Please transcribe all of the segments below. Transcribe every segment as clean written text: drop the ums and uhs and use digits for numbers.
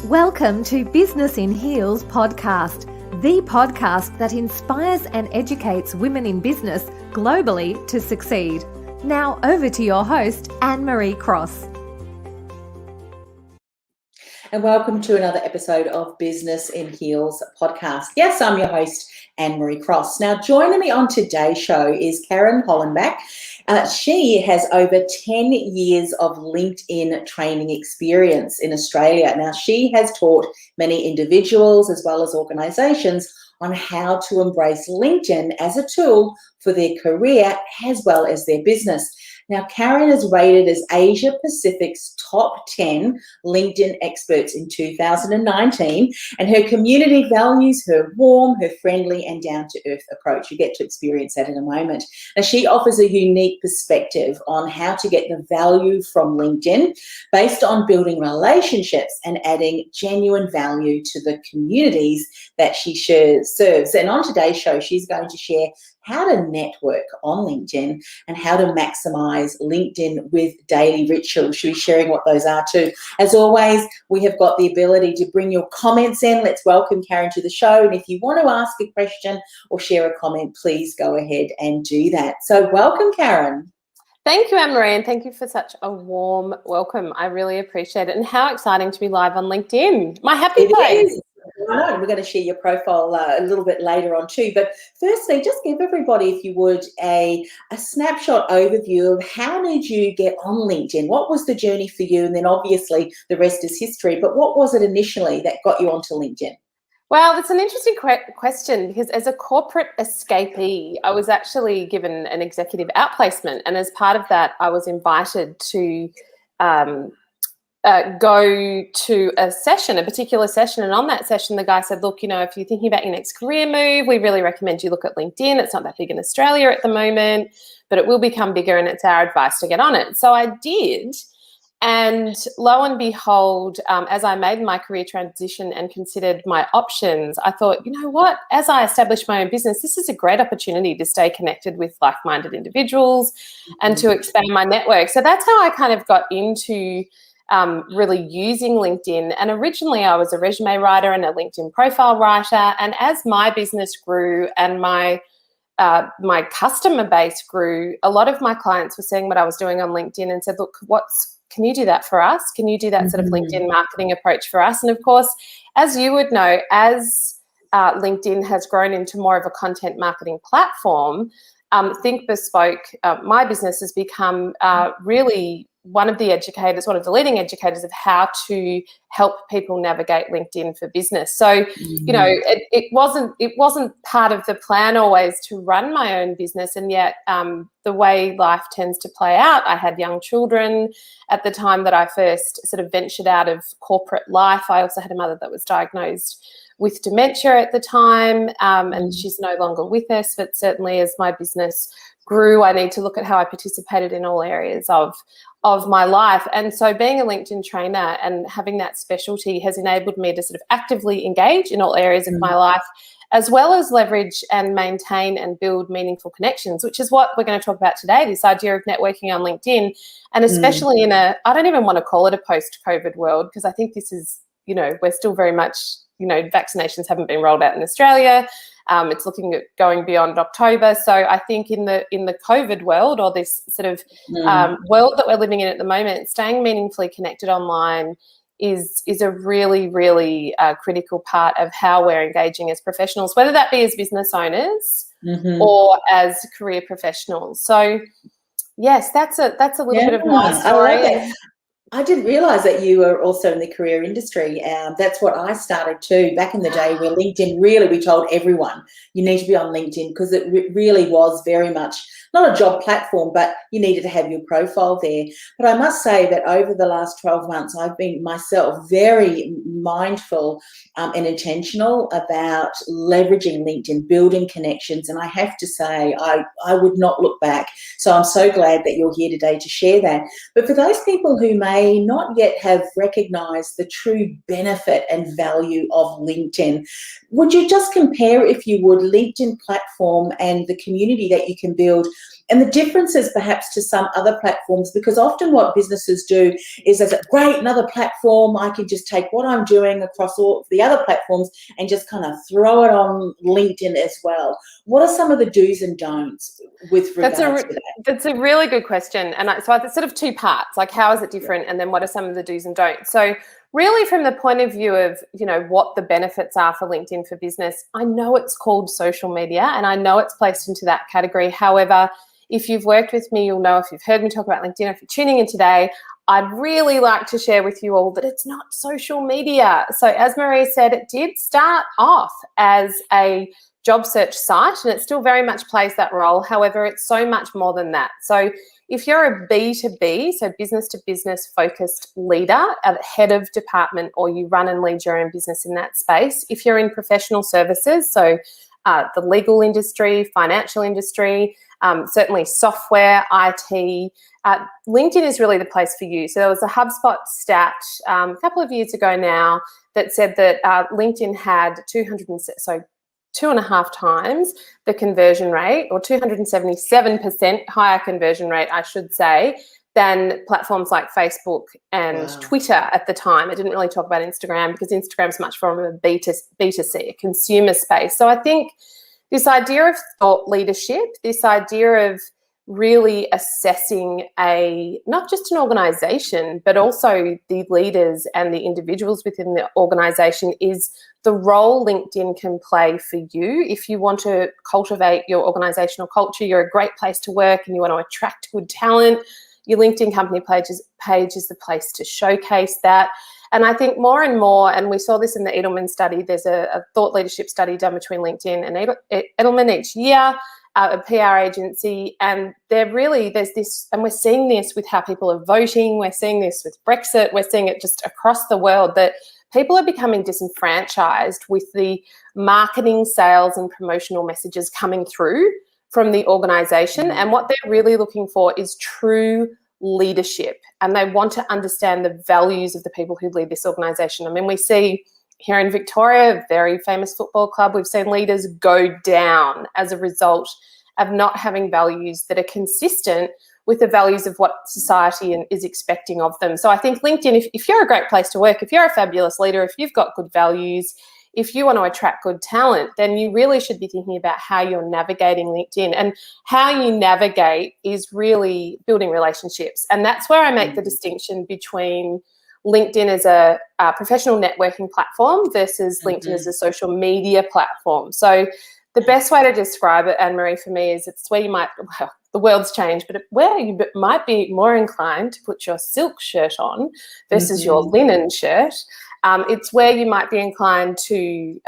Welcome to Business in Heels podcast, the podcast that inspires and educates women in business globally to succeed. Now over to your host, Anne-Marie Cross. And welcome to another episode of Business in Heels podcast. Yes, I'm your host, Anne-Marie Cross. Now, joining me on today's show is Karen Hollenbach. She has over 10 years of LinkedIn training experience in Australia. Now, she has taught many individuals as well as organisations on how to embrace LinkedIn as a tool for their career as well as their business. Now, Karen is rated as Asia Pacific's top 10 LinkedIn experts in 2019, and her community values her warm, her friendly, and down-to-earth approach. You get to experience that in a moment. Now, she offers a unique perspective on how to get the value from LinkedIn based on building relationships and adding genuine value to the communities that she serves. And on today's show, she's going to share how to network on LinkedIn and how to maximize LinkedIn with daily rituals. She'll be sharing what those are too. As always, we have got the ability to bring your comments in. Let's welcome Karen to the show. And if you want to ask a question or share a comment, please go ahead and do that. So welcome, Karen. Thank you, Anne-Marie, and thank you for such a warm welcome. I really appreciate it. And how exciting to be live on LinkedIn. My happy place. Right. We're going to share your profile a little bit later on too. But firstly, just give everybody, if you would, a snapshot overview of how did you get on LinkedIn? What was the journey for you? And then obviously the rest is history. But what was it initially that got you onto LinkedIn? Well, it's an interesting question because as a corporate escapee, I was actually given an executive outplacement. And as part of that, I was invited to go to a session, a particular session. And on that session, the guy said, look, you know, if you're thinking about your next career move, we really recommend you look at LinkedIn. It's not that big in Australia at the moment, but it will become bigger and it's our advice to get on it. So I did. And lo and behold, as I made my career transition and considered my options, I thought, you know what, as I established my own business, this is a great opportunity to stay connected with like-minded individuals and to expand my network. So that's how I kind of got into really using LinkedIn. And originally I was a resume writer and a LinkedIn profile writer. And as my business grew and my customer base grew, a lot of my clients were seeing what I was doing on LinkedIn and said, look, can you do that for us? Can you do that sort of LinkedIn marketing approach for us? And of course, as you would know, as LinkedIn has grown into more of a content marketing platform, Think Bespoke, my business has become really one of the leading educators of how to help people navigate LinkedIn for business. So, you know, it wasn't part of the plan always to run my own business, and yet the way life tends to play out, I had young children at the time that I first sort of ventured out of corporate life. I also had a mother that was diagnosed with dementia at the time, and she's no longer with us, but certainly as my business grew, I need to look at how I participated in all areas of my life. And so being a LinkedIn trainer and having that specialty has enabled me to sort of actively engage in all areas of my life, as well as leverage and maintain and build meaningful connections, which is what we're going to talk about today, this idea of networking on LinkedIn, and especially I don't even want to call it a post-COVID world, because I think this is, you know, we're still very much, you know, vaccinations haven't been rolled out in Australia. It's looking at going beyond October. So I think in the COVID world, or this sort of world that we're living in at the moment, staying meaningfully connected online is a really, really critical part of how we're engaging as professionals, whether that be as business owners or as career professionals. So yes, that's a little bit of my story. I didn't realise that you were also in the career industry. That's what I started too back in the day, where LinkedIn really, we told everyone you need to be on LinkedIn, because it really was very much not a job platform, but you needed to have your profile there. But I must say that over the last 12 months, I've been myself very mindful and intentional about leveraging LinkedIn, building connections. And I have to say, I would not look back. So I'm so glad that you're here today to share that. But for those people who may not yet have recognised the true benefit and value of LinkedIn, would you just compare, if you would, LinkedIn platform and the community that you can build and the differences perhaps to some other platforms, because often what businesses do is they say, great, another platform, I can just take what I'm doing across all the other platforms and just kind of throw it on LinkedIn as well. What are some of the do's and don'ts with regards to that? That's a really good question. And so it's sort of two parts, like how is it different? And then what are some of the do's and don'ts? So really from the point of view of, what the benefits are for LinkedIn for Business, I know it's called social media and I know it's placed into that category. However, if you've worked with me, you'll know, if you've heard me talk about LinkedIn, if you're tuning in today, I'd really like to share with you all that it's not social media. So as Marie said, it did start off as a job search site and it still very much plays that role. However, it's so much more than that. So if you're a B2B, so business to business focused leader at head of department, or you run and lead your own business in that space, if you're in professional services, so the legal industry, financial industry, certainly software, IT, LinkedIn is really the place for you. So there was a HubSpot stat a couple of years ago now that said that LinkedIn had 2.5 times the conversion rate, or 277% higher conversion rate, I should say, than platforms like Facebook and Twitter at the time. I didn't really talk about Instagram because Instagram's much more of a B2C, a consumer space. So I think this idea of thought leadership, this idea of really assessing not just an organization, but also the leaders and the individuals within the organization, is the role LinkedIn can play for you. If you want to cultivate your organizational culture, you're a great place to work and you want to attract good talent, your LinkedIn company page is the place to showcase that. And I think more and more, and we saw this in the Edelman study, there's a thought leadership study done between LinkedIn and Edelman each year, a PR agency, and there's this, and we're seeing this with how people are voting, we're seeing this with Brexit, we're seeing it just across the world, that people are becoming disenfranchised with the marketing, sales and promotional messages coming through from the organisation, and what they're really looking for is true leadership, and they want to understand the values of the people who lead this organisation. I mean, we see here in Victoria, a very famous football club, we've seen leaders go down as a result of not having values that are consistent with the values of what society is expecting of them. So I think LinkedIn, if you're a great place to work, if you're a fabulous leader, if you've got good values, if you want to attract good talent, then you really should be thinking about how you're navigating LinkedIn. And how you navigate is really building relationships. And that's where I make the distinction between LinkedIn as a professional networking platform versus LinkedIn as a social media platform. So the best way to describe it, Anne-Marie, for me, is it's where you might, well, the world's changed, but where you might be more inclined to put your silk shirt on versus your linen shirt. It's where you might be inclined to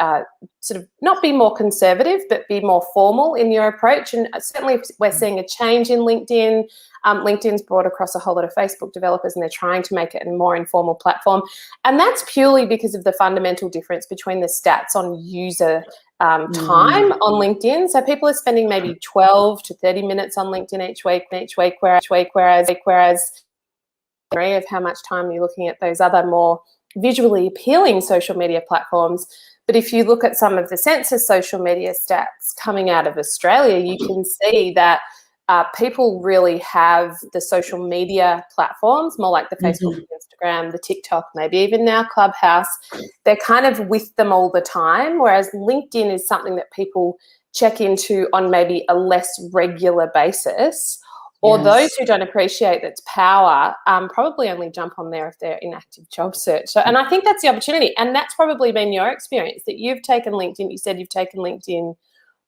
sort of not be more conservative, but be more formal in your approach. And certainly we're seeing a change in LinkedIn. LinkedIn's brought across a whole lot of Facebook developers and they're trying to make it a more informal platform. And that's purely because of the fundamental difference between the stats on user time on LinkedIn. So people are spending maybe 12 to 30 minutes on LinkedIn each week, whereas of how much time you're looking at those other more visually appealing social media platforms. But if you look at some of the census social media stats coming out of Australia, you can see that people really have the social media platforms, more like the Facebook, the Instagram, the TikTok, maybe even now Clubhouse. They're kind of with them all the time, whereas LinkedIn is something that people check into on maybe a less regular basis. Or those who don't appreciate its power probably only jump on there if they're in active job search. So, and I think that's the opportunity. And that's probably been your experience, that you've taken LinkedIn. You said you've taken LinkedIn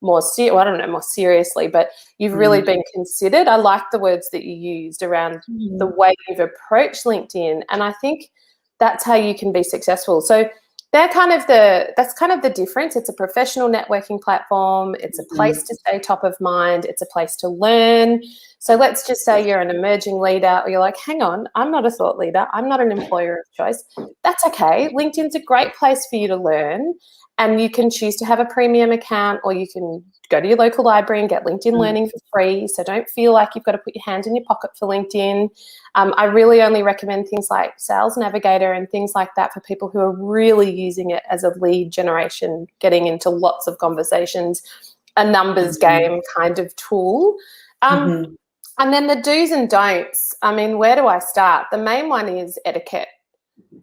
more seriously, but you've really been considered. I like the words that you used around the way you've approached LinkedIn. And I think that's how you can be successful. So that's kind of the difference. It's a professional networking platform. It's a place to stay top of mind. It's a place to learn. So let's just say you're an emerging leader, or you're like, hang on, I'm not a thought leader. I'm not an employer of choice. That's okay. LinkedIn's a great place for you to learn. And you can choose to have a premium account, or you can go to your local library and get LinkedIn Learning for free. So don't feel like you've got to put your hand in your pocket for LinkedIn. I really only recommend things like Sales Navigator and things like that for people who are really using it as a lead generation, getting into lots of conversations, a numbers game kind of tool. And then the do's and don'ts. I mean, where do I start? The main one is etiquette.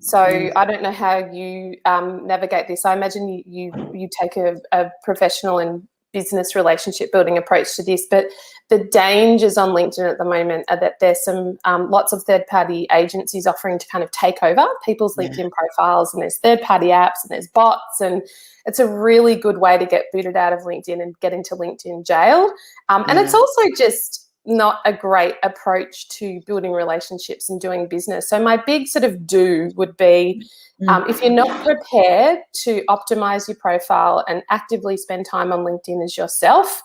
So I don't know how you navigate this. I imagine you take a professional and business relationship building approach to this, but the dangers on LinkedIn at the moment are that there's some lots of third-party agencies offering to kind of take over people's LinkedIn profiles, and there's third-party apps and there's bots, and it's a really good way to get booted out of LinkedIn and get into LinkedIn jail. And it's also just not a great approach to building relationships and doing business. So my big sort of do would be, if you're not prepared to optimize your profile and actively spend time on LinkedIn as yourself,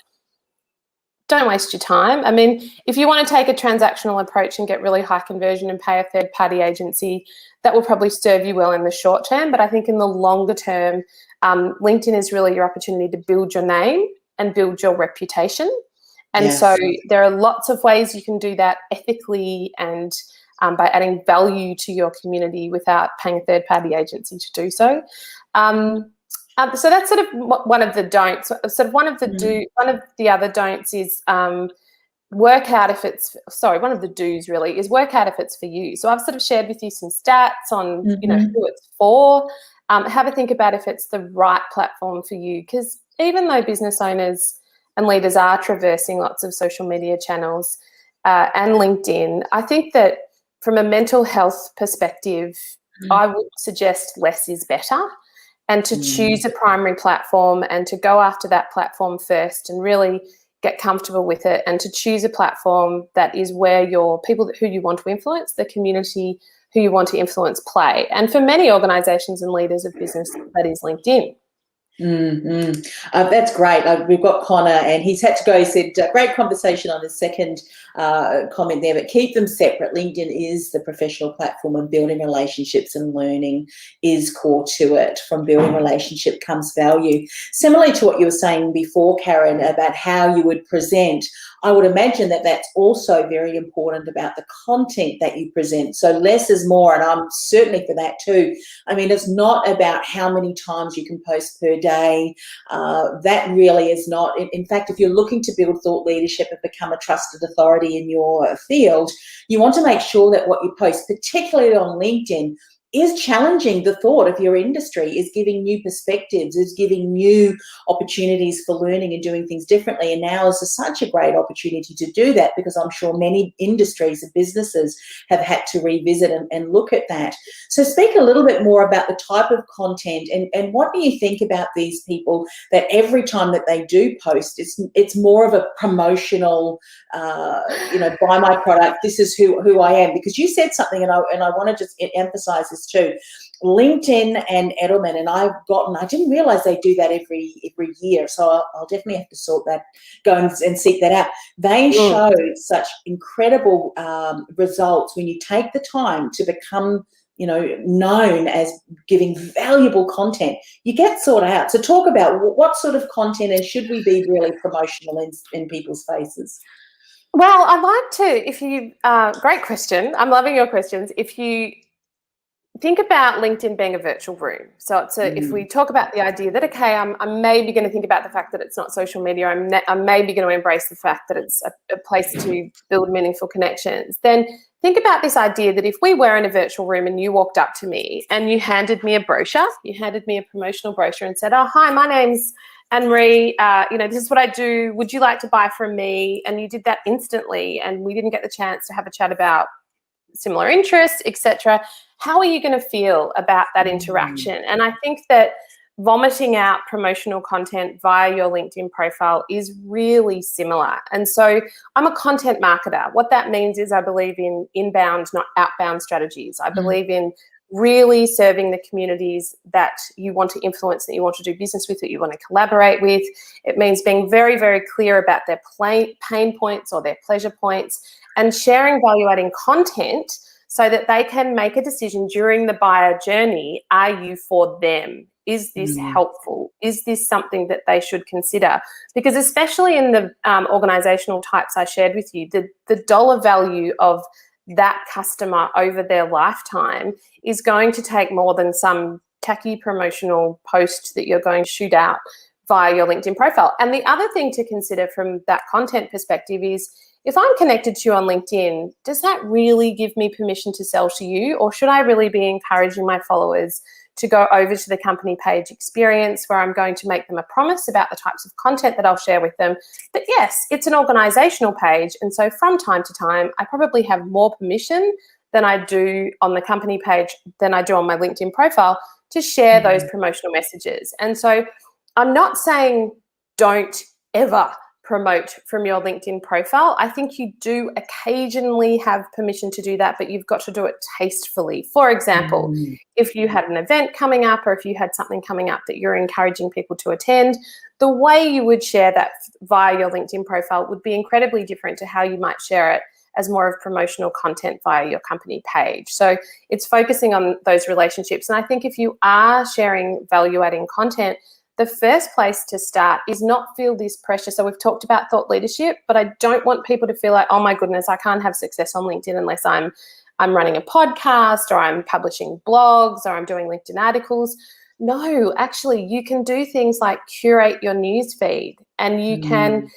don't waste your time. I mean, if you want to take a transactional approach and get really high conversion and pay a third-party agency, that will probably serve you well in the short term. But I think in the longer term, LinkedIn is really your opportunity to build your name and build your reputation. And so there are lots of ways you can do that ethically and by adding value to your community without paying a third-party agency to do so. So that's sort of one of the don'ts. Sort of one of the other don'ts is work out if it's, one of the do's really is work out if it's for you. So I've sort of shared with you some stats on, who it's for. Have a think about if it's the right platform for you, because even though business owners and leaders are traversing lots of social media channels and LinkedIn, I think that from a mental health perspective, I would suggest less is better, and to choose a primary platform and to go after that platform first and really get comfortable with it, and to choose a platform that is where your people who you want to influence, the community who you want to influence, play. And for many organisations and leaders of business, that is LinkedIn. That's great. We've got Connor, and he's had to go. He said, great conversation on his second comment there, but keep them separate. LinkedIn is the professional platform, and building relationships and learning is core to it. From building relationship comes value. Similarly to what you were saying before, Karen, about how you would present, I would imagine that that's also very important about the content that you present. So less is more, and I'm certainly for that too. I mean, it's not about how many times you can post per day. That really is not. In fact, if you're looking to build thought leadership and become a trusted authority in your field, you want to make sure that what you post, particularly on LinkedIn, is challenging the thought of your industry, is giving new perspectives, is giving new opportunities for learning and doing things differently. And now is such a great opportunity to do that, because I'm sure many industries and businesses have had to revisit and look at that. So speak a little bit more about the type of content, and what do you think about these people that every time that they do post, it's more of a promotional, buy my product, this is who I am. Because you said something, and I want to just emphasize this too. LinkedIn and Edelman, and I didn't realize they do that every year, so I'll definitely have to go and seek that out. They show such incredible results when you take the time to become known as giving valuable content. You get sought out. So talk about what sort of content, and should we be really promotional in people's faces? Well, I'd like to, great question. I'm loving your questions. If you think about LinkedIn being a virtual room. So if we talk about the idea that, okay, I'm maybe going to think about the fact that it's not social media, I'm maybe going to embrace the fact that it's a place to build meaningful connections, then think about this idea that if we were in a virtual room and you walked up to me and you handed me a brochure, you handed me a promotional brochure and said, oh, hi, my name's Anne-Marie, this is what I do. Would you like to buy from me? And you did that instantly, and we didn't get the chance to have a chat about similar interests, etc. How are you going to feel about that interaction? And I think that vomiting out promotional content via your LinkedIn profile is really similar. And so I'm a content marketer. What that means is I believe in inbound, not outbound strategies. I believe in really serving the communities that you want to influence, that you want to do business with, that you want to collaborate with. It means being very, very clear about their pain points or their pleasure points, and sharing value-adding content so that they can make a decision during the buyer journey. Are you for them? Is this helpful? Is this something that they should consider? Because especially in the organisational types I shared with you, the dollar value of that customer over their lifetime is going to take more than some tacky promotional post that you're going to shoot out via your LinkedIn profile. And the other thing to consider from that content perspective is, if I'm connected to you on LinkedIn, does that really give me permission to sell to you? Or should I really be encouraging my followers to go over to the company page experience, where I'm going to make them a promise about the types of content that I'll share with them? But yes, it's an organizational page. And so from time to time, I probably have more permission than I do on the company page than I do on my LinkedIn profile to share those promotional messages. And so I'm not saying don't ever promote from your LinkedIn profile. I think you do occasionally have permission to do that, but you've got to do it tastefully. For example, if you had an event coming up, or if you had something coming up that you're encouraging people to attend, the way you would share that via your LinkedIn profile would be incredibly different to how you might share it as more of promotional content via your company page. So it's focusing on those relationships. And I think if you are sharing value-adding content, the first place to start is not feel this pressure. So we've talked about thought leadership, but I don't want people to feel like, oh my goodness, I can't have success on LinkedIn unless I'm running a podcast, or I'm publishing blogs, or I'm doing LinkedIn articles. No, actually, you can do things like curate your news feed, and you can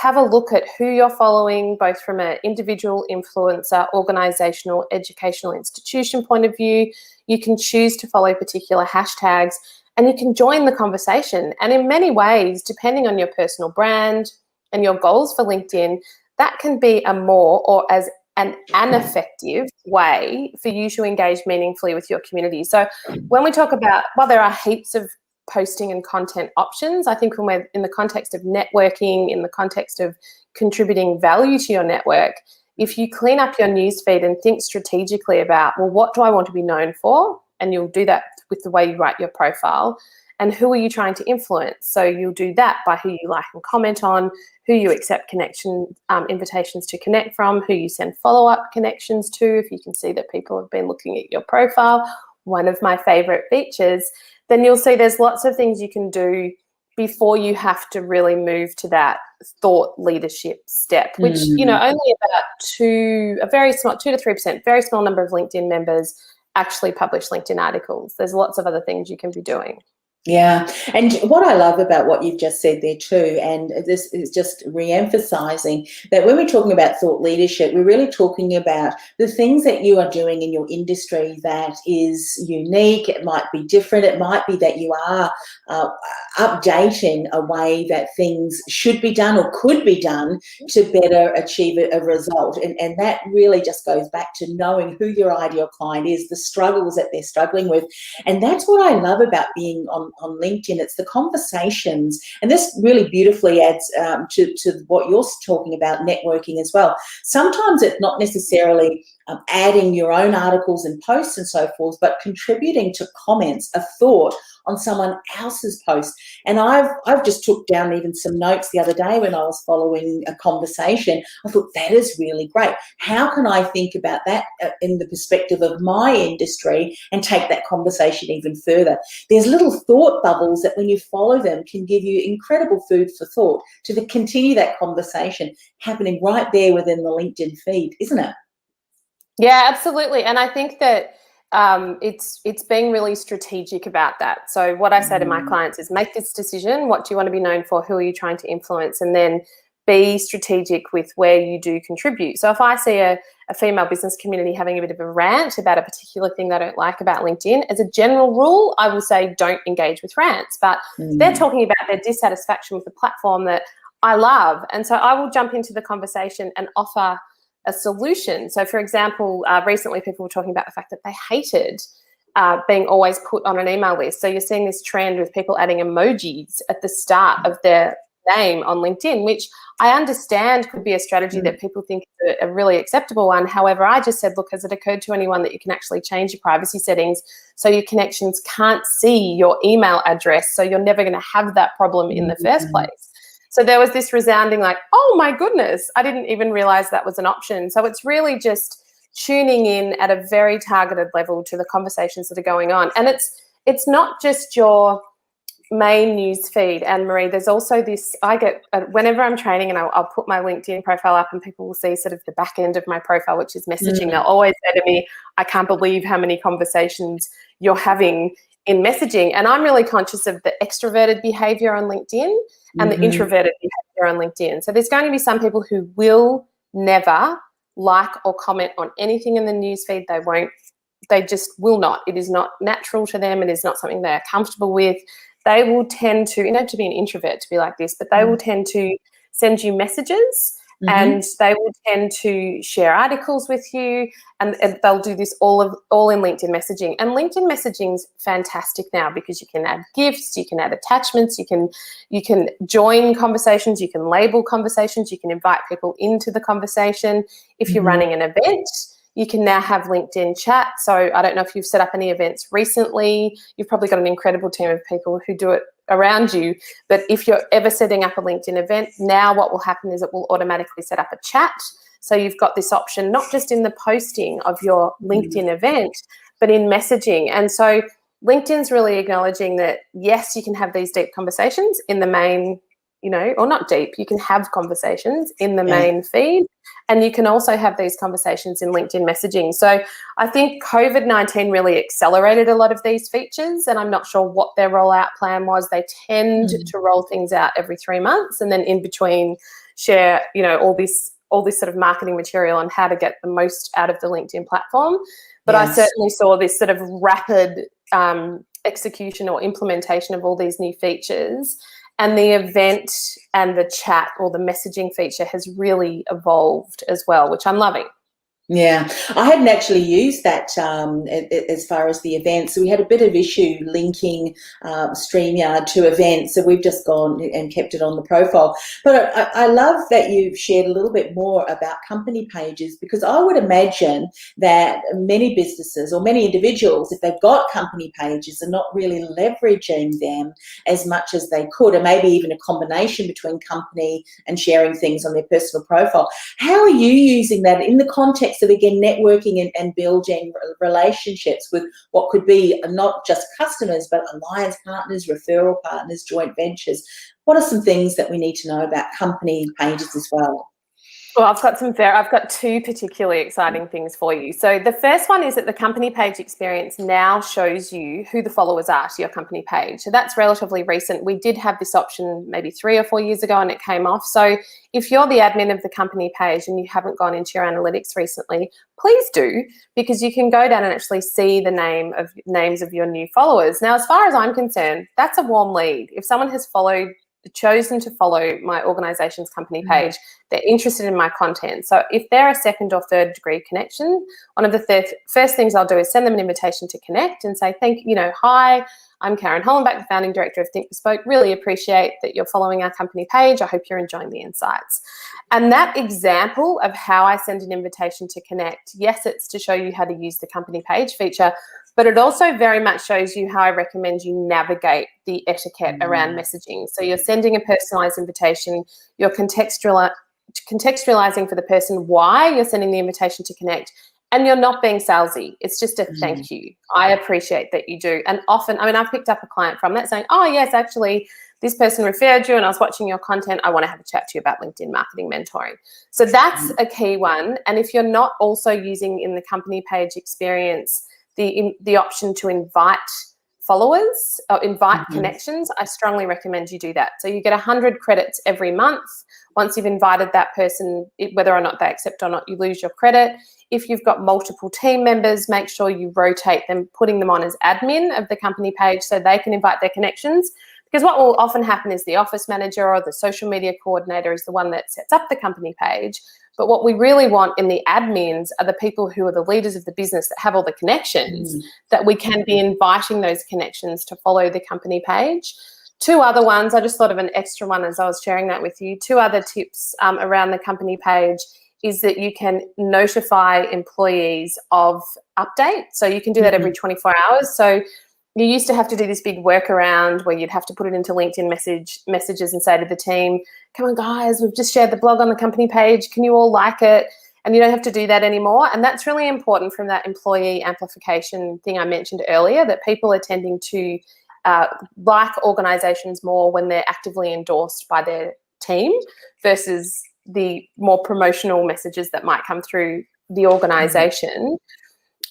have a look at who you're following, both from an individual influencer, organizational, educational institution point of view. You can choose to follow particular hashtags, and you can join the conversation. And in many ways, depending on your personal brand and your goals for LinkedIn, that can be a more, or as an effective way for you to engage meaningfully with your community. So when we talk about, well, there are heaps of posting and content options. I think when we're in the context of networking, in the context of contributing value to your network, if you clean up your newsfeed and think strategically about, well, what do I want to be known for? And you'll do that with the way you write your profile. And who are you trying to influence? So you'll do that by who you like and comment on, who you accept connection invitations to connect from, who you send follow-up connections to, if you can see that people have been looking at your profile, one of my favorite features. Then you'll see there's lots of things you can do before you have to really move to that thought leadership step, which, only about 2 to 3%, very small number of LinkedIn members actually publish LinkedIn articles. There's lots of other things you can be doing. Yeah. And what I love about what you've just said there too, and this is just re-emphasizing that when we're talking about thought leadership, we're really talking about the things that you are doing in your industry that is unique. It might be different. It might be that you are updating a way that things should be done or could be done to better achieve a result. And that really just goes back to knowing who your ideal client is, the struggles that they're struggling with. And that's what I love about being on LinkedIn. It's the conversations, and this really beautifully adds to what you're talking about, networking as well. Sometimes it's not necessarily adding your own articles and posts and so forth, but contributing to comments, a thought on someone else's post. And I've just took down even some notes the other day when I was following a conversation. I thought, that is really great. How can I think about that in the perspective of my industry and take that conversation even further? There's little thought bubbles that when you follow them can give you incredible food for thought to continue that conversation happening right there within the LinkedIn feed, isn't it? Yeah, absolutely. And I think that it's being really strategic about that. So what I say to my clients is, make this decision. What do you want to be known for? Who are you trying to influence? And then be strategic with where you do contribute. So if I see a female business community having a bit of a rant about a particular thing they don't like about LinkedIn, as a general rule, I will say don't engage with rants. But they're talking about their dissatisfaction with the platform that I love. And so I will jump into the conversation and offer a solution. So, for example, recently people were talking about the fact that they hated being always put on an email list. So you're seeing this trend with people adding emojis at the start of their name on LinkedIn, which I understand could be a strategy that people think is a really acceptable one. However, I just said, look, has it occurred to anyone that you can actually change your privacy settings so your connections can't see your email address, so you're never going to have that problem in the first place? So there was this resounding like, oh my goodness, I didn't even realize that was an option. So it's really just tuning in at a very targeted level to the conversations that are going on. And it's not just your main news feed, Anne-Marie. There's also this, I get, whenever I'm training and I'll put my LinkedIn profile up and people will see sort of the back end of my profile, which is messaging. They'll always say to me, I can't believe how many conversations you're having in messaging. And I'm really conscious of the extroverted behavior on LinkedIn and the introverted behavior on LinkedIn. So there's going to be some people who will never like or comment on anything in the newsfeed. They just will not. It is not natural to them. It is not something they are comfortable with. They will tend to, you don't have to be an introvert to be like this, but they will tend to send you messages and they will tend to share articles with you, and they'll do this all in LinkedIn messaging. And LinkedIn messaging is fantastic now because you can add gifts, you can add attachments, you can join conversations, you can label conversations, you can invite people into the conversation. If you're running an event, you can now have LinkedIn chat. So I don't know if you've set up any events recently. You've probably got an incredible team of people who do it around you. But if you're ever setting up a LinkedIn event, now what will happen is it will automatically set up a chat. So you've got this option, not just in the posting of your LinkedIn event, but in messaging. And so LinkedIn's really acknowledging that, yes, you can have these deep conversations in the main, or not deep, you can have conversations in the main feed, and you can also have these conversations in LinkedIn messaging. So I think COVID-19 really accelerated a lot of these features, and I'm not sure what their rollout plan was. They tend to roll things out every 3 months, and then in between share, all this sort of marketing material on how to get the most out of the LinkedIn platform. But I certainly saw this sort of rapid execution or implementation of all these new features. And the event and the chat or the messaging feature has really evolved as well, which I'm loving. Yeah, I hadn't actually used that as far as the events. So we had a bit of issue linking StreamYard to events, so we've just gone and kept it on the profile. But I love that you've shared a little bit more about company pages, because I would imagine that many businesses or many individuals, if they've got company pages, are not really leveraging them as much as they could, or maybe even a combination between company and sharing things on their personal profile. How are you using that in the context of, again, networking and building relationships with what could be not just customers, but alliance partners, referral partners, joint ventures? What are some things that we need to know about company pages as well? Well, I've got two particularly exciting things for you. So the first one is that the company page experience now shows you who the followers are to your company page. So that's relatively recent. We did have this option maybe 3 or 4 years ago and it came off. So if you're the admin of the company page and you haven't gone into your analytics recently, please do, because you can go down and actually see the names of your new followers. Now, as far as I'm concerned, that's a warm lead. If someone has chosen to follow my organization's company page, they're interested in my content. So if they're a second or third degree connection, one of the first things I'll do is send them an invitation to connect and say, hi, I'm Karen Hollenbach, the founding director of Think Bespoke. Really appreciate that you're following our company page. I hope you're enjoying the insights. And that example of how I send an invitation to connect, yes, it's to show you how to use the company page feature, but it also very much shows you how I recommend you navigate the etiquette around messaging. So you're sending a personalized invitation, you're contextualizing for the person why you're sending the invitation to connect, and you're not being salesy. It's just a thank you. I appreciate that you do. And often, I've picked up a client from that saying, oh, yes, actually, this person referred you and I was watching your content. I want to have a chat to you about LinkedIn marketing mentoring. So that's a key one. And if you're not also using in the company page experience the option to invite followers or invite connections, I strongly recommend you do that. So you get 100 credits every month. Once you've invited that person, whether or not they accept or not, you lose your credit. If you've got multiple team members, make sure you rotate them, putting them on as admin of the company page so they can invite their connections. Because what will often happen is the office manager or the social media coordinator is the one that sets up the company page. But what we really want in the admins are the people who are the leaders of the business that have all the connections, that we can be inviting those connections to follow the company page. 2 other ones, I just thought of an extra one as I was sharing that with you. 2 other tips around the company page is that you can notify employees of updates. So you can do that every 24 hours. So you used to have to do this big workaround where you'd have to put it into LinkedIn messages and say to the team, come on, guys, we've just shared the blog on the company page. Can you all like it? And you don't have to do that anymore. And that's really important from that employee amplification thing I mentioned earlier, that people are tending to like organizations more when they're actively endorsed by their team versus the more promotional messages that might come through the organization.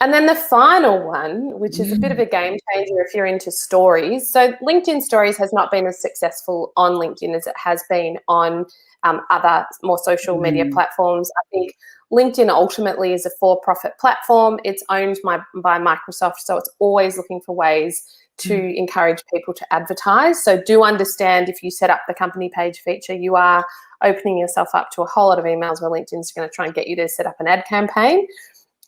And then the final one, which is a bit of a game changer if you're into stories. So LinkedIn Stories has not been as successful on LinkedIn as it has been on other more social media platforms. I think LinkedIn ultimately is a for-profit platform. It's owned by Microsoft, so it's always looking for ways to encourage people to advertise. So do understand, if you set up the company page feature, you are opening yourself up to a whole lot of emails where LinkedIn's going to try and get you to set up an ad campaign.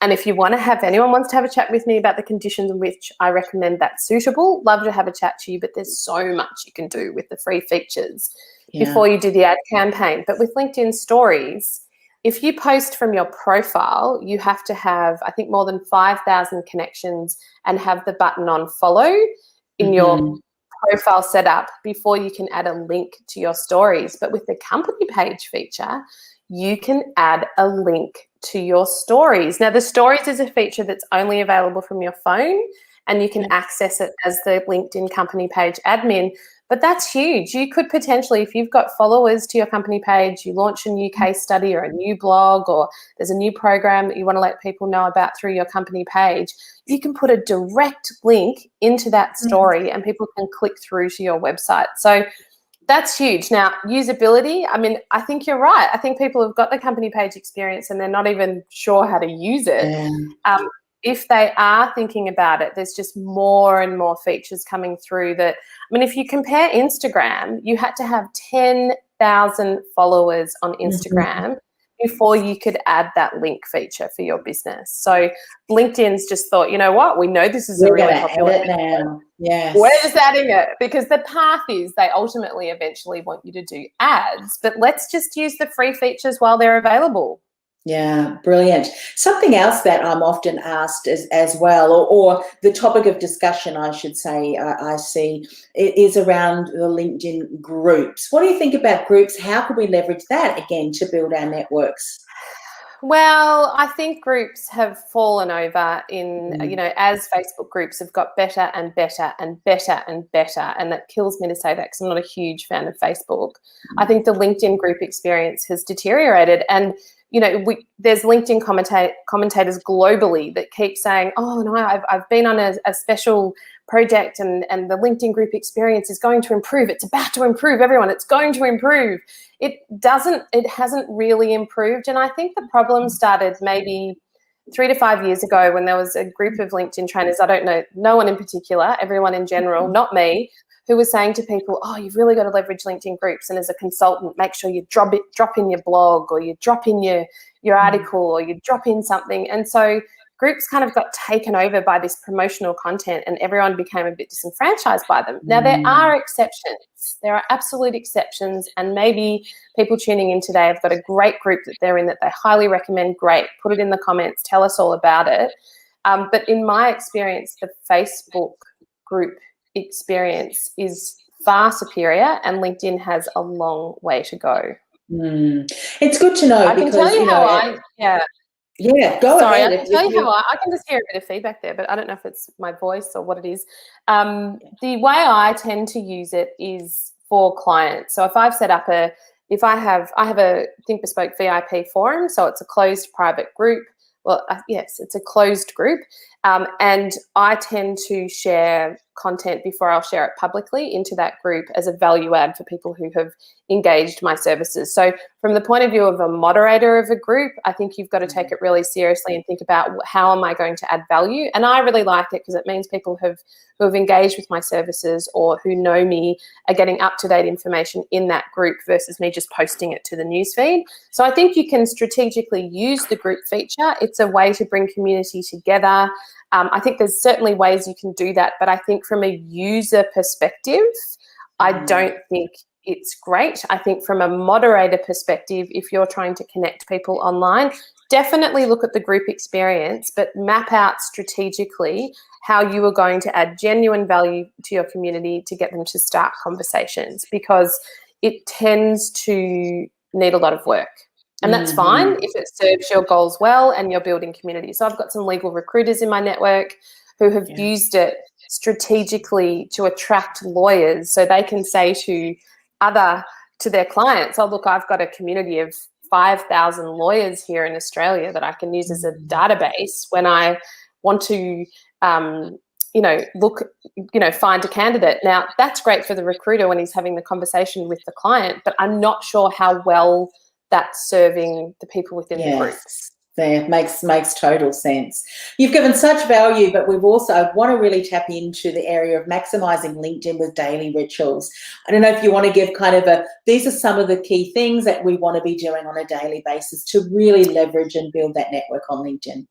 And if you want to have, anyone wants to have a chat with me about the conditions in which I recommend that's suitable, love to have a chat to you, but there's so much you can do with the free features before you do the ad campaign. But with LinkedIn Stories, if you post from your profile, you have to have, I think, more than 5,000 connections and have the button on follow in your profile set up before you can add a link to your stories. But with the company page feature, you can add a link to your stories. Now, the stories is a feature that's only available from your phone, and you can access it as the LinkedIn company page admin. But that's huge. You could potentially, if you've got followers to your company page, you launch a new case study or a new blog, or there's a new program that you want to let people know about through your company page, you can put a direct link into that story and people can click through to your website. So that's huge. Now, usability, I mean, I think you're right. I think people have got the company page experience and they're not even sure how to use it. If they are thinking about it, there's just more and more features coming through that, I mean, if you compare Instagram, you had to have 10,000 followers on Instagram before you could add that link feature for your business. So LinkedIn's just thought, you know what, we know this is a really popular feature. Now. Yes. We're just adding it because the path is they ultimately eventually want you to do ads, but let's just use the free features while they're available. Yeah, brilliant. Something else that I'm often asked as well, or the topic of discussion, I should say, I see, is around the LinkedIn groups. What do you think about groups? How can we leverage that, again, to build our networks? Well, I think groups have fallen over in, you know, as Facebook groups have got better and better and better and better. And that kills me to say that because I'm not a huge fan of Facebook. I think the LinkedIn group experience has deteriorated. And, you know, there's LinkedIn commentators globally that keep saying, oh, no, I've been on a special project and the LinkedIn group experience is going to improve. It's about to improve, everyone. It's going to improve. It hasn't really improved. And I think the problem started maybe 3 to 5 years ago when there was a group of LinkedIn trainers, I don't know, no one in particular, everyone in general, not me, who was saying to people, oh, you've really got to leverage LinkedIn groups. And as a consultant, make sure you drop in your blog, or you drop in your article, or you drop in something. And so groups kind of got taken over by this promotional content and everyone became a bit disenfranchised by them. Now, there are exceptions. There are absolute exceptions, and maybe people tuning in today have got a great group that they're in that they highly recommend. Great. Put it in the comments. Tell us all about it. But in my experience, the Facebook group experience is far superior, and LinkedIn has a long way to go. It's good to know. I can tell you how Yeah, go ahead. I can tell you how I can just hear a bit of feedback there, but I don't know if it's my voice or what it is. The way I tend to use it is for clients. So if I've set up I have a Think Bespoke VIP forum, so it's a closed private group. Well, yes, it's a closed group, and I tend to share content before I'll share it publicly into that group as a value add for people who have engaged my services. So from the point of view of a moderator of a group, I think you've got to take it really seriously and think about how am I going to add value. And I really like it because it means people who have engaged with my services or who know me are getting up-to-date information in that group versus me just posting it to the newsfeed. So I think you can strategically use the group feature. It's a way to bring community together. I think there's certainly ways you can do that, but I think from a user perspective, I don't think it's great. I think from a moderator perspective, if you're trying to connect people online, definitely look at the group experience, but map out strategically how you are going to add genuine value to your community to get them to start conversations, because it tends to need a lot of work. And that's fine if it serves your goals well and you're building community. So I've got some legal recruiters in my network who have used it strategically to attract lawyers so they can say to their clients, oh, look, I've got a community of 5,000 lawyers here in Australia that I can use as a database when I want to find a candidate. Now, that's great for the recruiter when he's having the conversation with the client, but I'm not sure how well that's serving the people within the groups. There makes total sense. You've given such value, but I want to really tap into the area of maximising LinkedIn with daily rituals. I don't know if you want to give these are some of the key things that we want to be doing on a daily basis to really leverage and build that network on LinkedIn.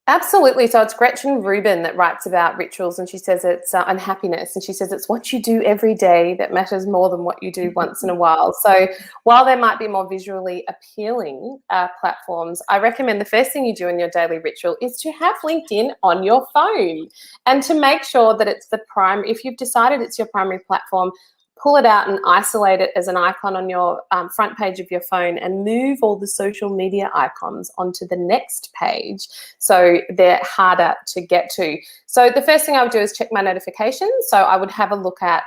Absolutely. So it's Gretchen Rubin that writes about rituals, and she says it's unhappiness, and she says it's what you do every day that matters more than what you do once in a while. So while there might be more visually appealing platforms, I recommend the first thing you do in your daily ritual is to have LinkedIn on your phone, and to make sure that it's if you've decided it's your primary platform, pull it out and isolate it as an icon on your front page of your phone, and move all the social media icons onto the next page so they're harder to get to. So the first thing I would do is check my notifications. So I would have a look at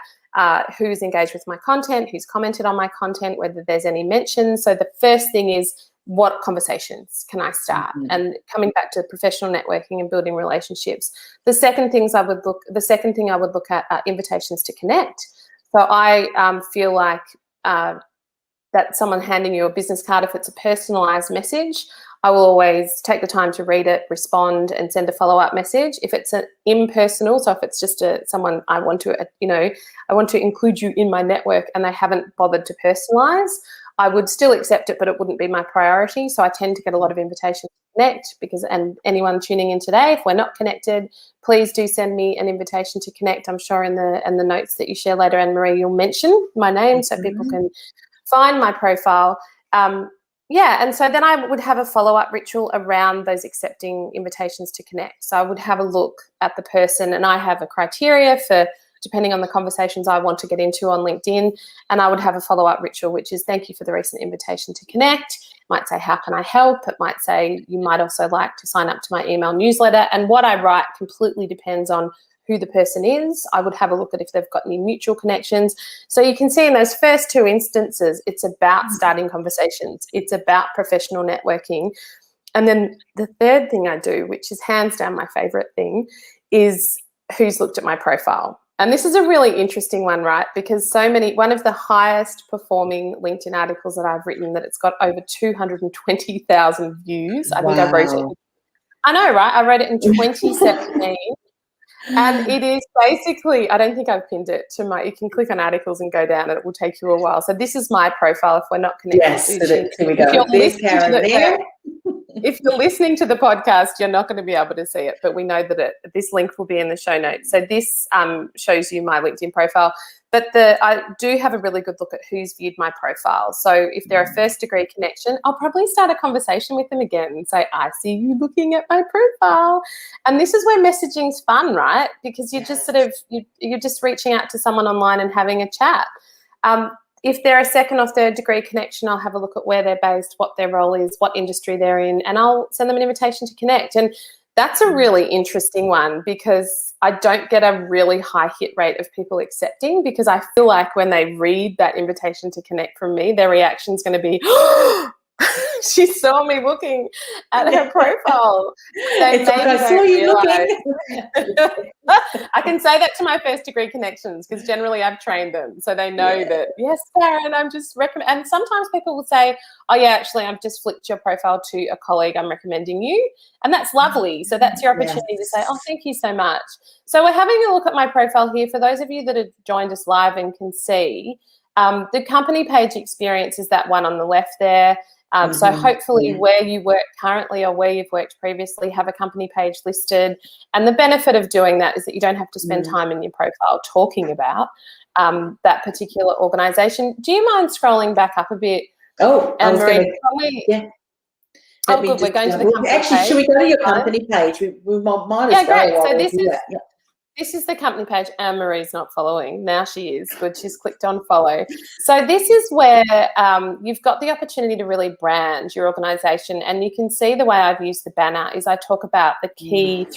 who's engaged with my content, who's commented on my content, whether there's any mentions. So the first thing is, what conversations can I start? Mm-hmm. And coming back to professional networking and building relationships. The second thing I would look at are invitations to connect. So I feel like that someone handing you a business card, if it's a personalised message, I will always take the time to read it, respond, and send a follow-up message. If it's an impersonal, so if it's just someone I want to include you in my network and they haven't bothered to personalise, I would still accept it, but it wouldn't be my priority. So I tend to get a lot of invitations to connect, and anyone tuning in today, if we're not connected, please do send me an invitation to connect. I'm sure in the notes that you share later, Anne-Marie, you'll mention my name so people can find my profile. And so then I would have a follow-up ritual around those accepting invitations to connect. So I would have a look at the person, and I have a criteria for, depending on the conversations I want to get into on LinkedIn, and I would have a follow-up ritual, which is, thank you for the recent invitation to connect. It might say, how can I help? It might say, you might also like to sign up to my email newsletter. And what I write completely depends on who the person is. I would have a look at if they've got any mutual connections. So you can see in those first two instances, it's about starting conversations. It's about professional networking. And then the third thing I do, which is hands down my favorite thing, is who's looked at my profile. And this is a really interesting one, right? Because one of the highest performing LinkedIn articles that I've written, that it's got over 220,000 views. I think I wrote it. I know, right? I wrote it in 2017. And it is basically, I don't think I've pinned it to you can click on articles and go down, and it will take you a while. So this is my profile if we're not connected. Yes, here we go. If you're listening to the podcast, you're not going to be able to see it, but we know that this link will be in the show notes. So this shows you my LinkedIn profile. But I do have a really good look at who's viewed my profile. So if they're a first-degree connection, I'll probably start a conversation with them again and say, I see you looking at my profile. And this is where messaging's fun, right? Because you're just you're just reaching out to someone online and having a chat. If they're a second or third degree connection, I'll have a look at where they're based, what their role is, what industry they're in, and I'll send them an invitation to connect. And that's a really interesting one, because I don't get a really high hit rate of people accepting, because I feel like when they read that invitation to connect from me, their reaction is going to be, she saw me looking at her profile. I saw you looking. I can say that to my first degree connections, because generally I've trained them. So they know that, yes, Karen, I'm just recommend. And sometimes people will say, oh yeah, actually, I've just flicked your profile to a colleague, I'm recommending you. And that's lovely. So that's your opportunity to say, oh, thank you so much. So we're having a look at my profile here. For those of you that have joined us live and can see, the company page experience is that one on the left there. So hopefully where you work currently or where you've worked previously, have a company page listed. And the benefit of doing that is that you don't have to spend time in your profile talking about that particular organisation. Do you mind scrolling back up a bit? Oh, Anne-Marie, yeah. Oh, good. We're going to the company page. Should we go to your company page? We might as well. Great. So this is the company page. Anne-Marie's not following. Now she is. Good. She's clicked on follow. So this is where you've got the opportunity to really brand your organisation. And you can see the way I've used the banner is I talk about the three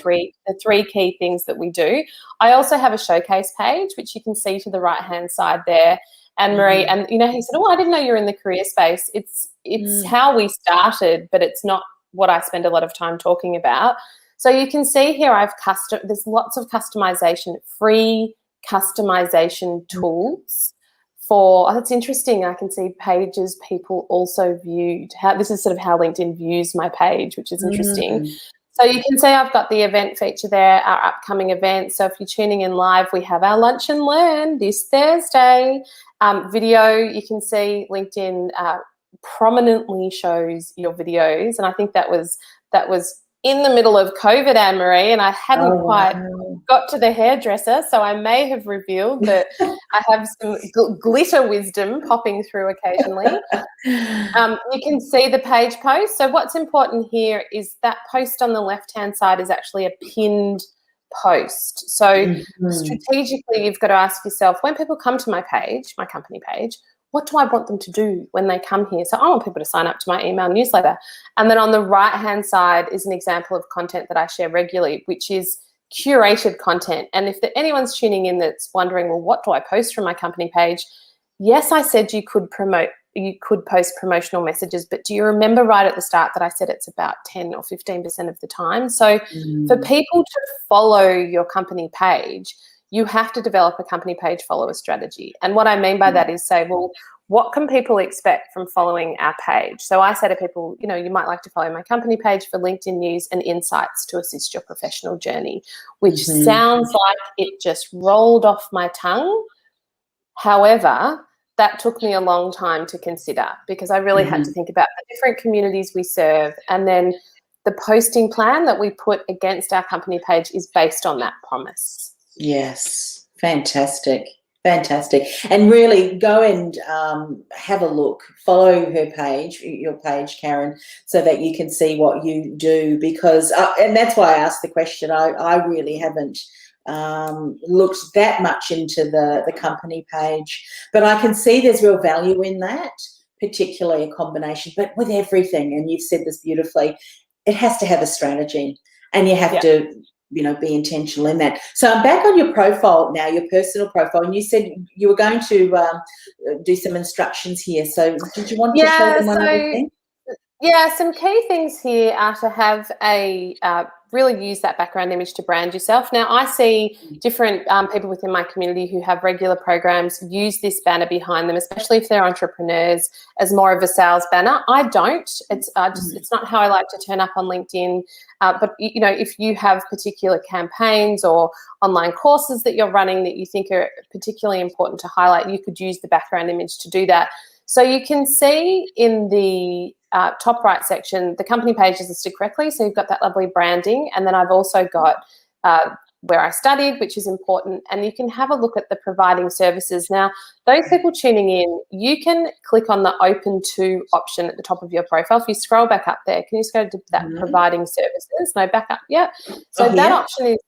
key things that we do. I also have a showcase page, which you can see to the right-hand side there. Anne-Marie, and he said, oh, I didn't know you were in the career space. It's how we started, but it's not what I spend a lot of time talking about. So you can see here there's lots of customization, free customization tools for, it's interesting, I can see pages people also viewed. This is sort of how LinkedIn views my page, which is interesting. So you can see I've got the event feature there, our upcoming events. So if you're tuning in live, we have our Lunch and Learn this Thursday. Video, you can see LinkedIn prominently shows your videos. And I think that was in the middle of COVID, Anne-Marie, and I hadn't quite got to the hairdresser, so I may have revealed that I have some glitter wisdom popping through occasionally. You can see the page post. So what's important here is that post on the left-hand side is actually a pinned post. So strategically, you've got to ask yourself, when people come to my page, my company page, what do I want them to do when they come here? So I want people to sign up to my email newsletter. And then on the right-hand side is an example of content that I share regularly, which is curated content. And if anyone's tuning in that's wondering, well, what do I post from my company page? Yes, I said you could post promotional messages, but do you remember right at the start that I said it's about 10 or 15% of the time? So for people to follow your company page, you have to develop a company page follower strategy. And what I mean by that is say, well, what can people expect from following our page? So I say to people, you might like to follow my company page for LinkedIn news and insights to assist your professional journey, which sounds like it just rolled off my tongue. However, that took me a long time to consider because I really had to think about the different communities we serve, and then the posting plan that we put against our company page is based on that promise. Yes, fantastic. And really go and have a look, follow her page, your page, Karen, so that you can see what you do, because, and that's why I asked the question, I really haven't looked that much into the company page, but I can see there's real value in that, particularly a combination, but with everything, and you've said this beautifully, it has to have a strategy, and you have to be intentional in that. So I'm back on your profile now, your personal profile, and you said you were going to do some instructions here. So did you want to show them one other thing? Yeah, some key things here are to have really use that background image to brand yourself. Now, I see different people within my community who have regular programs use this banner behind them, especially if they're entrepreneurs, as more of a sales banner. I don't. It's not how I like to turn up on LinkedIn. But if you have particular campaigns or online courses that you're running that you think are particularly important to highlight, you could use the background image to do that. So you can see in the top right section, the company page is listed correctly. So you've got that lovely branding. And then I've also got where I studied, which is important. And you can have a look at the providing services. Now, those people tuning in, you can click on the open to option at the top of your profile. If you scroll back up there, can you just go to that providing services? No, back up. Yeah. So that option is,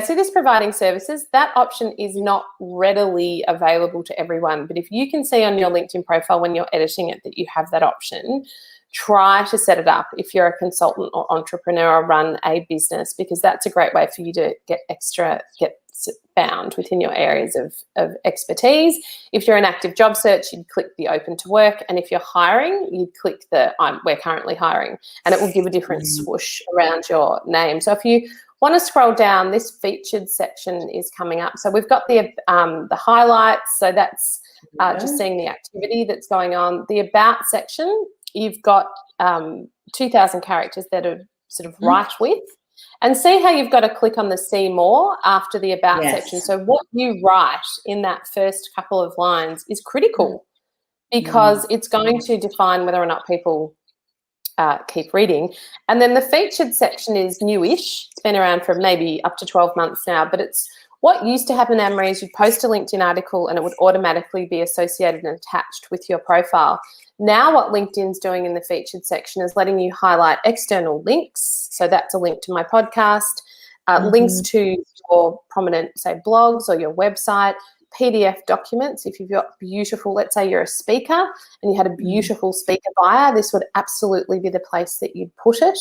see this providing services, that option is not readily available to everyone. But if you can see on your LinkedIn profile when you're editing it that you have that option, try to set it up if you're a consultant or entrepreneur or run a business, because that's a great way for you to get found within your areas of expertise. If you're an active job search, you'd click the open to work. And if you're hiring, you'd click the we're currently hiring, and it will give a different swoosh around your name. So if you want to scroll down, this featured section is coming up. So we've got the highlights. So that's just seeing the activity that's going on. The about section, you've got 2,000 characters that are sort of write with. And see how you've got to click on the see more after the about section. So what you write in that first couple of lines is critical because it's going to define whether or not people keep reading. And then the featured section is newish. It's been around for maybe up to 12 months now, but it's what used to happen, Anne-Marie, is you'd post a LinkedIn article and it would automatically be associated and attached with your profile. Now what LinkedIn's doing in the featured section is letting you highlight external links. So that's a link to my podcast, links to your prominent, say, blogs or your website, PDF documents. If you've got beautiful, let's say you're a speaker and you had a beautiful speaker bio, this would absolutely be the place that you'd put it.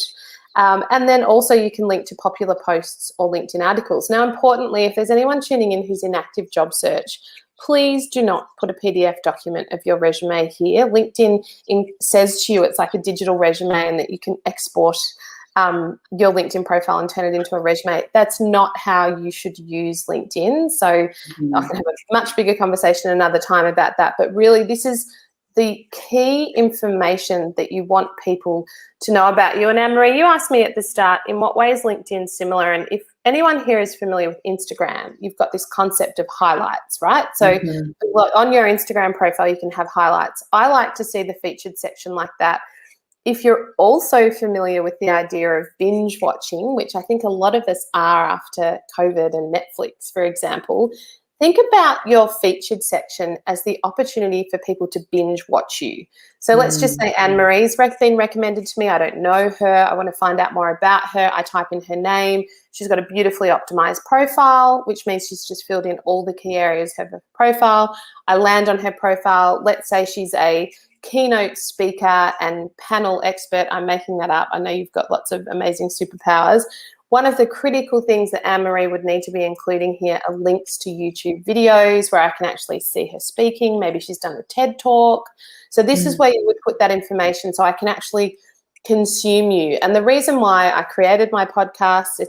And then also you can link to popular posts or LinkedIn articles. Now, importantly, if there's anyone tuning in who's in active job search, please do not put a PDF document of your resume here. LinkedIn says to you it's like a digital resume and that you can export your LinkedIn profile and turn it into a resume. That's not how you should use LinkedIn. So I can have a much bigger conversation another time about that. But really, this is the key information that you want people to know about you. And Anne-Marie, you asked me at the start, in what way is LinkedIn similar? And if anyone here is familiar with Instagram, you've got this concept of highlights, right? So on your Instagram profile, you can have highlights. I like to see the featured section like that. If you're also familiar with the idea of binge watching, which I think a lot of us are after COVID and Netflix, for example, think about your featured section as the opportunity for people to binge watch you. So let's just say Anne-Marie's been recommended to me. I don't know her. I want to find out more about her. I type in her name. She's got a beautifully optimized profile, which means she's just filled in all the key areas of her profile. I land on her profile. Let's say she's a keynote speaker and panel expert. I'm making that up. I know you've got lots of amazing superpowers. One of the critical things that Anne-Marie would need to be including here are links to YouTube videos where I can actually see her speaking. Maybe she's done a TED Talk. So this is where you would put that information so I can actually consume you. And the reason why I created my podcast,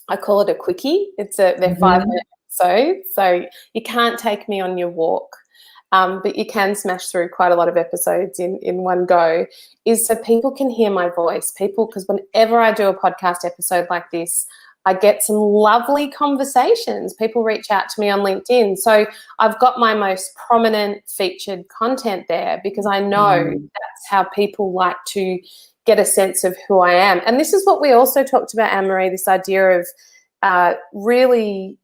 I call it a quickie. They're 5-minute episodes. So you can't take me on your walk. But you can smash through quite a lot of episodes in one go, is so people can hear my voice. Because whenever I do a podcast episode like this, I get some lovely conversations. People reach out to me on LinkedIn. So I've got my most prominent featured content there because I know that's how people like to get a sense of who I am. And this is what we also talked about, Anne-Marie, this idea of really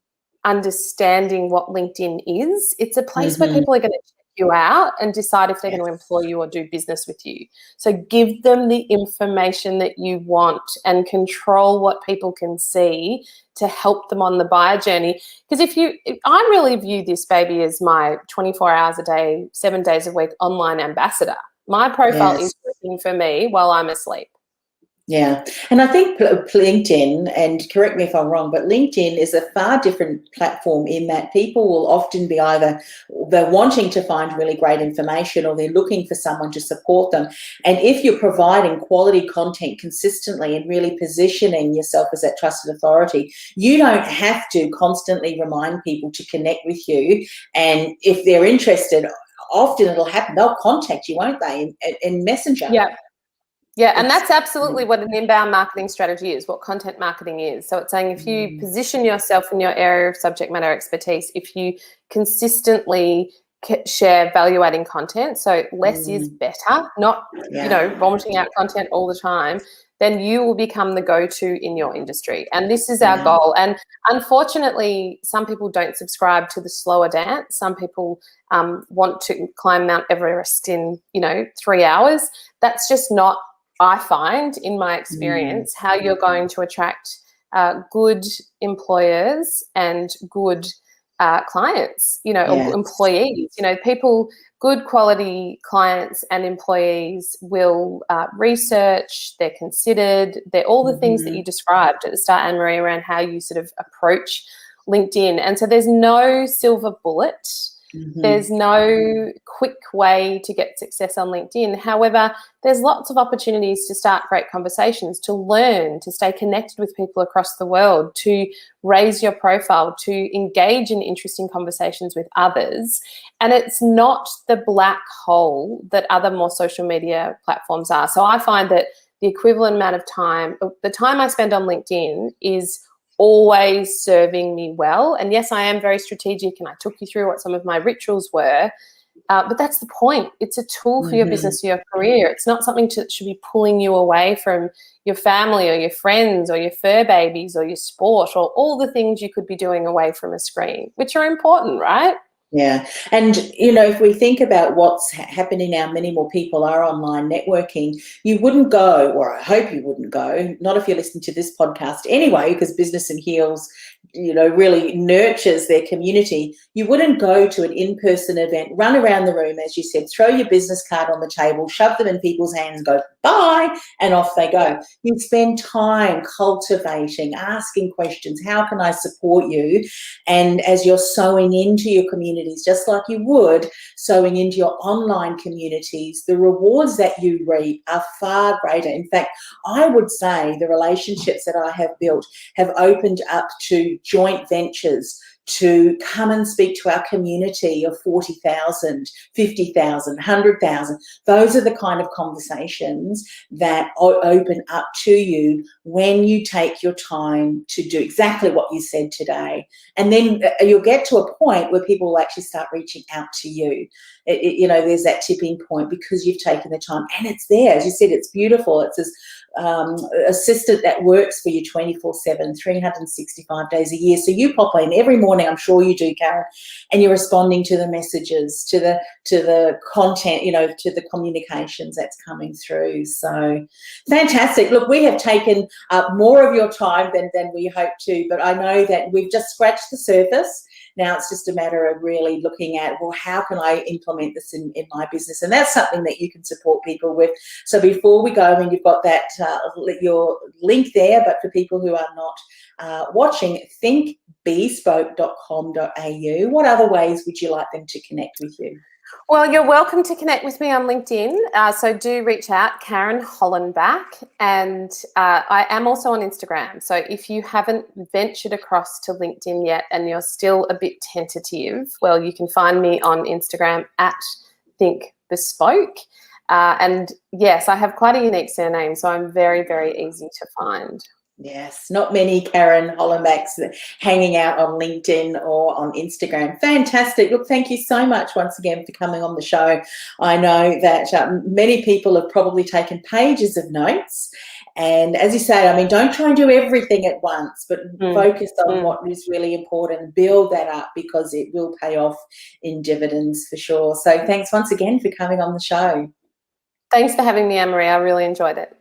understanding what LinkedIn is. It's a place where people are going to check you out and decide if they're going to employ you or do business with you. So give them the information that you want and control what people can see to help them on the buyer journey. Because I really view this baby as my 24 hours a day, 7 days a week online ambassador. My profile is working for me while I'm asleep. Yeah. And I think LinkedIn, and correct me if I'm wrong, but LinkedIn is a far different platform in that people will often be either they're wanting to find really great information or they're looking for someone to support them. And if you're providing quality content consistently and really positioning yourself as that trusted authority, you don't have to constantly remind people to connect with you. And if they're interested, often it'll happen. They'll contact you, won't they, in Messenger? Yeah. Yeah, and that's absolutely what an inbound marketing strategy is, what content marketing is. So it's saying if you position yourself in your area of subject matter expertise, if you consistently share value-adding content, so less is better, not, vomiting out content all the time, then you will become the go-to in your industry. And this is our goal. And unfortunately, some people don't subscribe to the slower dance. Some people want to climb Mount Everest in, 3 hours. That's just not, I find, in my experience, how you're going to attract good employers and good clients, employees. People, good quality clients and employees will research, they're considered, they're all the things that you described at the start, Anne-Marie, around how you sort of approach LinkedIn. And so there's no silver bullet. There's no quick way to get success on LinkedIn. However, there's lots of opportunities to start great conversations, to learn, to stay connected with people across the world, to raise your profile, to engage in interesting conversations with others. And it's not the black hole that other more social media platforms are. So I find that the equivalent amount of time, the time I spend on LinkedIn is always serving me well. And yes, I am very strategic and I took you through what some of my rituals were, but that's the point. It's a tool for your business or your career. It's not something that should be pulling you away from your family or your friends or your fur babies or your sport or all the things you could be doing away from a screen, which are important, right? Yeah. And, if we think about what's happening now, many more people are online networking. You wouldn't go, or I hope you wouldn't go, not if you're listening to this podcast anyway, because Business in Heels, really nurtures their community. You wouldn't go to an in-person event, run around the room, as you said, throw your business card on the table, shove them in people's hands, go, bye, and off they go. You spend time cultivating, asking questions. How can I support you? And as you're sowing into your community communities, just like you would sowing into your online communities, the rewards that you reap are far greater. In fact, I would say the relationships that I have built have opened up to joint ventures, to come and speak to our community of 40,000, 50,000, 100,000. Those are the kind of conversations that open up to you when you take your time to do exactly what you said today. And then you'll get to a point where people will actually start reaching out to you. There's that tipping point because you've taken the time, and it's there. As you said, it's beautiful. It's this assistant that works for you 24/7, 365 days a year. So you pop in every morning, I'm sure you do, Karen, and you're responding to the messages, to the content, to the communications that's coming through. So fantastic. Look, we have taken up more of your time than we hoped to, but I know that we've just scratched the surface. Now it's just a matter of really looking at, well, how can I implement this in my business? And that's something that you can support people with. So before we go, and you've got that your link there, but for people who are not watching, thinkbespoke.com.au. What other ways would you like them to connect with you? Well, you're welcome to connect with me on LinkedIn. So do reach out, Karen Hollenbach. And I am also on Instagram. So if you haven't ventured across to LinkedIn yet and you're still a bit tentative, well, you can find me on Instagram at thinkbespoke. And yes, I have quite a unique surname, so I'm very, very easy to find. Yes, not many Karen Hollenbachs hanging out on LinkedIn or on Instagram. Fantastic. Look, thank you so much once again for coming on the show. I know that many people have probably taken pages of notes. And as you say, I mean, don't try and do everything at once, but focus on what is really important. Build that up because it will pay off in dividends for sure. So thanks once again for coming on the show. Thanks for having me, Anne-Marie. I really enjoyed it.